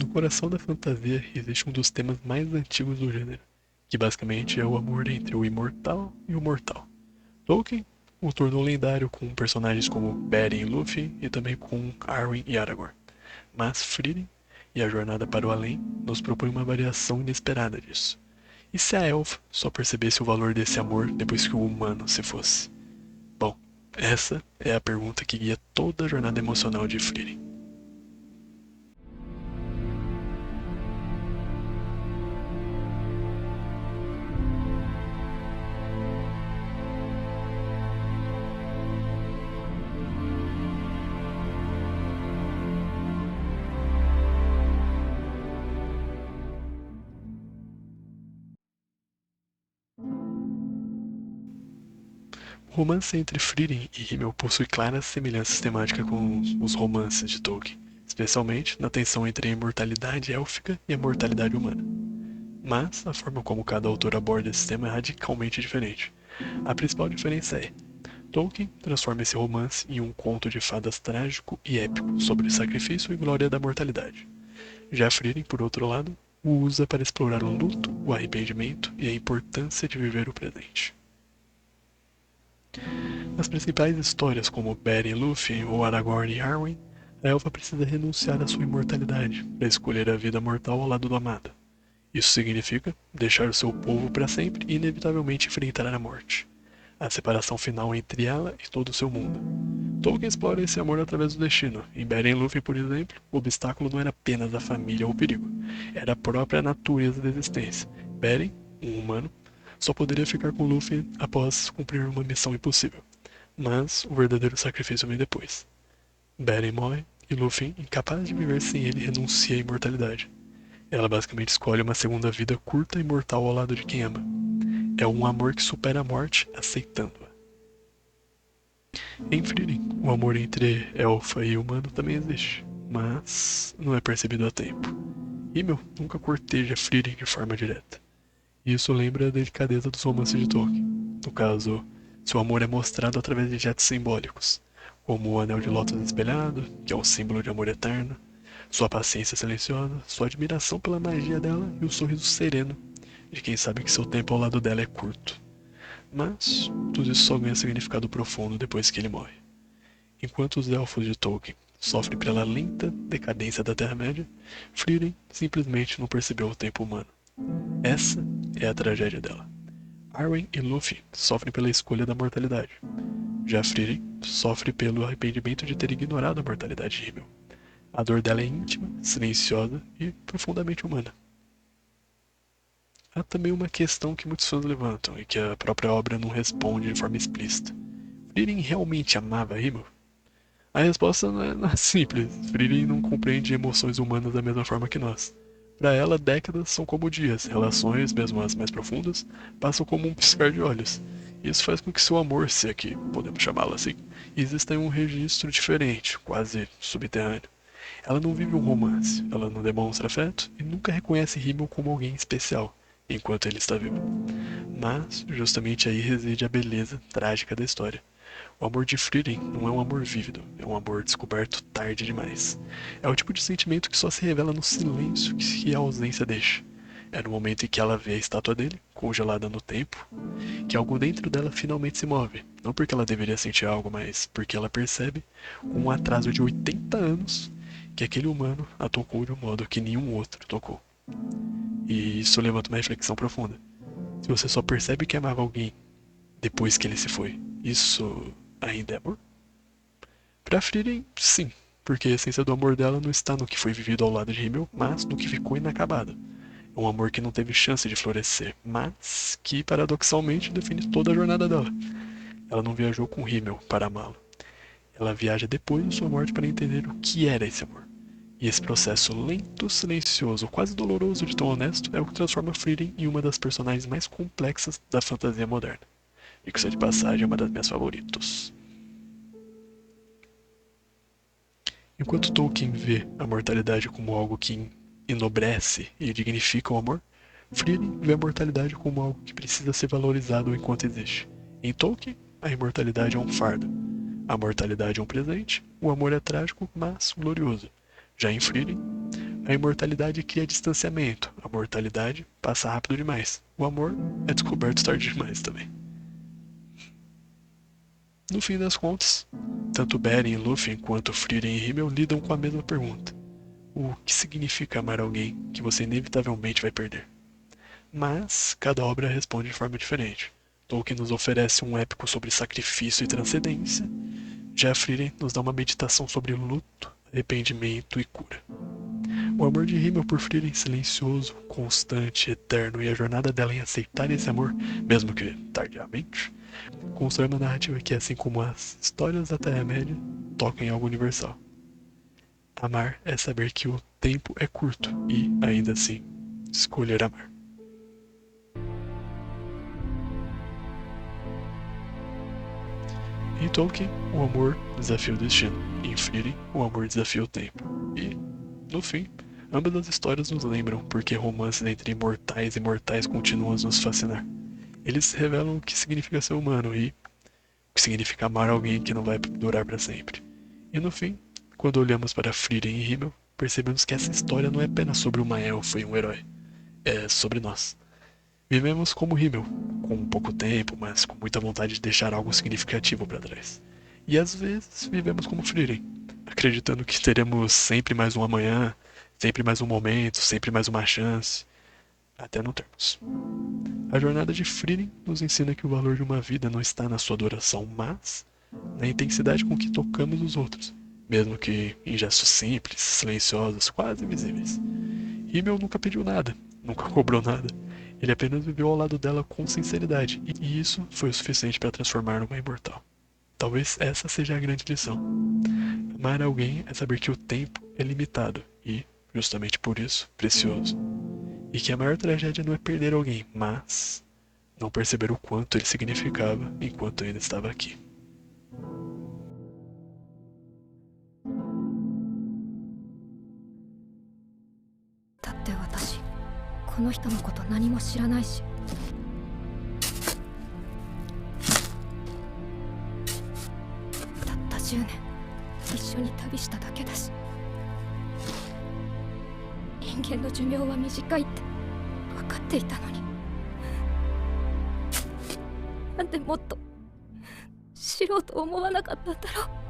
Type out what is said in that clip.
No coração da fantasia existe um dos temas mais antigos do gênero, que basicamente é o amor entre o imortal e o mortal. Tolkien o tornou lendário com personagens como Beren e Luffy e também com Arwen e Aragorn. Mas Fririn e a Jornada para o Além nos propõe uma variação inesperada disso. E se a elfa só percebesse o valor desse amor depois que o humano se fosse? Bom, essa é a pergunta que guia toda a jornada emocional de Fririn. O romance entre Fririn e Himmel possui claras semelhanças temáticas com os romances de Tolkien, especialmente na tensão entre a imortalidade élfica e a mortalidade humana. Mas a forma como cada autor aborda esse tema é radicalmente diferente. A principal diferença é: Tolkien transforma esse romance em um conto de fadas trágico e épico sobre o sacrifício e glória da mortalidade. Já Fririn, por outro lado, o usa para explorar o luto, o arrependimento e a importância de viver o presente. Nas principais histórias, como Beren e Luffy ou Aragorn e Arwen, a elfa precisa renunciar à sua imortalidade para escolher a vida mortal ao lado do amado. Isso significa deixar o seu povo para sempre e inevitavelmente enfrentar a morte, a separação final entre ela e todo o seu mundo. Tolkien explora esse amor através do destino. Em Beren e Luffy, por exemplo, o obstáculo não era apenas a família ou o perigo, era a própria natureza da existência. Beren, um humano, só poderia ficar com Luffy após cumprir uma missão impossível. Mas o verdadeiro sacrifício vem depois. Beren morre e Luffy, incapaz de viver sem ele, renuncia à imortalidade. Ela basicamente escolhe uma segunda vida curta e mortal ao lado de quem ama. É um amor que supera a morte, aceitando-a. Em Frieren, o amor entre elfa e humano também existe, mas não é percebido a tempo. Himmel nunca corteja Frieren de forma direta. Isso lembra a delicadeza dos romances de Tolkien. No caso, seu amor é mostrado através de gestos simbólicos, como o anel de lótus espelhado, que é o símbolo de amor eterno, sua paciência silenciosa, sua admiração pela magia dela e o sorriso sereno de quem sabe que seu tempo ao lado dela é curto. Mas tudo isso só ganha significado profundo depois que ele morre. Enquanto os elfos de Tolkien sofrem pela lenta decadência da Terra-média, Frieren simplesmente não percebeu o tempo humano. Essa é a tragédia dela. Arwen e Luffy sofrem pela escolha da mortalidade. Já Frieren sofre pelo arrependimento de ter ignorado a mortalidade de Himmel. A dor dela é íntima, silenciosa e profundamente humana. Há também uma questão que muitos fãs levantam e que a própria obra não responde de forma explícita. Frieren realmente amava Himmel? A resposta não é simples. Frieren não compreende emoções humanas da mesma forma que nós. Para ela, décadas são como dias, relações, mesmo as mais profundas, passam como um piscar de olhos. Isso faz com que seu amor, se é que podemos chamá-lo assim, exista em um registro diferente, quase subterrâneo. Ela não vive um romance, ela não demonstra afeto e nunca reconhece Himmel como alguém especial, enquanto ele está vivo. Mas, justamente aí reside a beleza trágica da história. O amor de Frieren não é um amor vívido, é um amor descoberto tarde demais. É o tipo de sentimento que só se revela no silêncio que a ausência deixa. É no momento em que ela vê a estátua dele, congelada no tempo, que algo dentro dela finalmente se move. Não porque ela deveria sentir algo, mas porque ela percebe, com um atraso de 80 anos, que aquele humano a tocou de um modo que nenhum outro tocou. E isso levanta uma reflexão profunda. Se você só percebe que amava alguém depois que ele se foi, isso ainda é amor? Pra Frieren, sim, porque a essência do amor dela não está no que foi vivido ao lado de Himmel, mas no que ficou inacabado. É um amor que não teve chance de florescer, mas que paradoxalmente define toda a jornada dela. Ela não viajou com Himmel para amá-lo. Ela viaja depois de sua morte para entender o que era esse amor. E esse processo lento, silencioso, quase doloroso de tão honesto é o que transforma Frieren em uma das personagens mais complexas da fantasia moderna. E que, de passagem, é uma das minhas favoritos. Enquanto Tolkien vê a mortalidade como algo que enobrece e dignifica o amor, Frieden vê a mortalidade como algo que precisa ser valorizado enquanto existe. Em Tolkien, a imortalidade é um fardo. A mortalidade é um presente, o amor é trágico, mas glorioso. Já em Frieden, A imortalidade cria distanciamento, a mortalidade passa rápido demais. O amor é descoberto tarde demais também. No fim das contas, tanto Beren e Lúthien quanto Frieren e Himmel lidam com a mesma pergunta. O que significa amar alguém que você inevitavelmente vai perder? Mas cada obra responde de forma diferente. Tolkien nos oferece um épico sobre sacrifício e transcendência, já Frieren nos dá uma meditação sobre luto, arrependimento e cura. O amor de Himmel por Frieren silencioso, constante, eterno, e a jornada dela em aceitar esse amor, mesmo que tardiamente, constrói uma narrativa que, assim como as histórias da Terra-média, toca em algo universal. Amar é saber que o tempo é curto e, ainda assim, escolher amar. Em Tolkien, o amor desafia o destino. Em Frieren, o amor desafia o tempo. E, no fim, ambas as histórias nos lembram porque romances entre imortais e mortais continuam a nos fascinar. Eles revelam o que significa ser humano e o que significa amar alguém que não vai durar para sempre. E no fim, quando olhamos para Frieren e Himmel, percebemos que essa história não é apenas sobre uma elfa e um herói. É sobre nós. Vivemos como Himmel, com pouco tempo, mas com muita vontade de deixar algo significativo para trás. E às vezes vivemos como Frieren, acreditando que teremos sempre mais um amanhã, sempre mais um momento, sempre mais uma chance, até não termos. A jornada de Frieren nos ensina que o valor de uma vida não está na sua duração, mas na intensidade com que tocamos os outros, mesmo que em gestos simples, silenciosos, quase invisíveis. Himmel nunca pediu nada, nunca cobrou nada. Ele apenas viveu ao lado dela com sinceridade, e isso foi o suficiente para transformar numa imortal. Talvez essa seja a grande lição. Amar alguém é saber que o tempo é limitado e, justamente por isso, precioso. E que a maior tragédia não é perder alguém, mas não perceber o quanto ele significava enquanto ainda estava aqui. だって私この人のこと何も知らないし。たった10年一緒に旅しただけだし、人間の寿命は短いって分かっていたのに、なんでもっと知ろうと思わなかったんだろう。